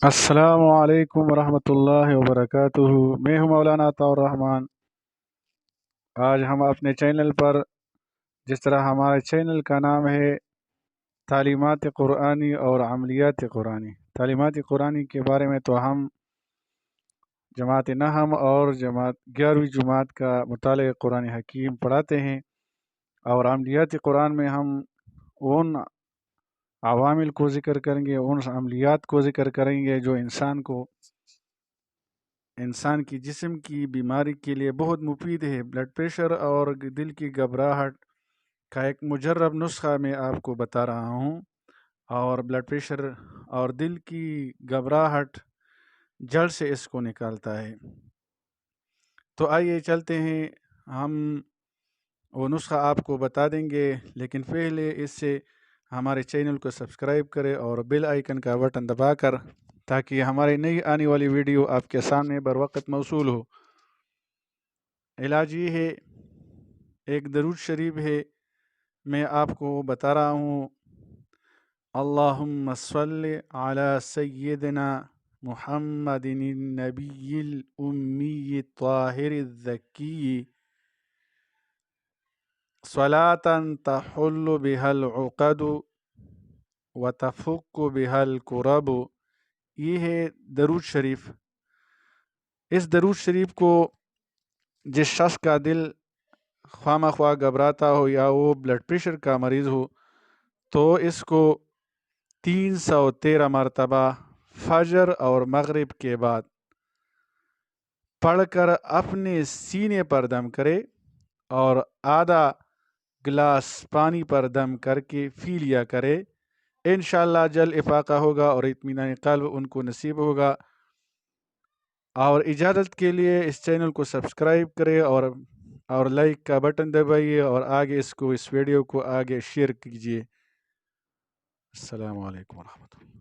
السلام علیکم ورحمۃ اللہ وبرکاتہ۔ میں ہوں مولانا عطاء الرحمن۔ آج ہم اپنے چینل پر، جس طرح ہمارے چینل کا نام ہے تعلیمات قرآنی اور عملیات قرآنی، تعلیمات قرآنی کے بارے میں تو ہم جماعت نحم اور جماعت 11ویں جماعت کا مطالعہ قرآن حکیم پڑھاتے ہیں، اور عملیات قرآن میں ہم ان عوامل کو ذکر کریں گے، ان عملیات کو ذکر کریں گے جو انسان کی جسم کی بیماری کے لیے بہت مفید ہے۔ بلڈ پریشر اور دل کی گھبراہٹ کا ایک مجرب نسخہ میں آپ کو بتا رہا ہوں، اور بلڈ پریشر اور دل کی گھبراہٹ جڑ سے اس کو نکالتا ہے۔ تو آئیے چلتے ہیں، ہم وہ نسخہ آپ کو بتا دیں گے، لیکن پہلے اس سے ہمارے چینل کو سبسکرائب کریں اور بیل آئیکن کا بٹن دبا کر، تاکہ ہماری نئی آنے والی ویڈیو آپ کے سامنے بر وقت موصول ہو۔ علاج یہ ہے، ایک درود شریف ہے، میں آپ کو بتا رہا ہوں: اللہم صلی علی سیدنا محمد النبی الامی الطاہر الذکی صلاۃ تحل بها العقد وتفک بها الکرب۔ یہ ہے درود شریف۔ اس درود شریف کو جس شخص کا دل خواہ مخواہ گھبراتا ہو یا وہ بلڈ پریشر کا مریض ہو، تو اس کو 313 مرتبہ فجر اور مغرب کے بعد پڑھ کر اپنے سینے پر دم کرے، اور آدھا گلاس پانی پر دم کر کے پی لیا کرے۔ انشاءاللہ جلد افاقہ ہوگا اور اطمینان قلب ان کو نصیب ہوگا۔ اور اجازت کے لیے اس چینل کو سبسکرائب کرے اور لائک کا بٹن دبائیے، اور آگے اس ویڈیو کو آگے شیئر کیجیے۔ السلام علیکم ورحمۃ اللہ۔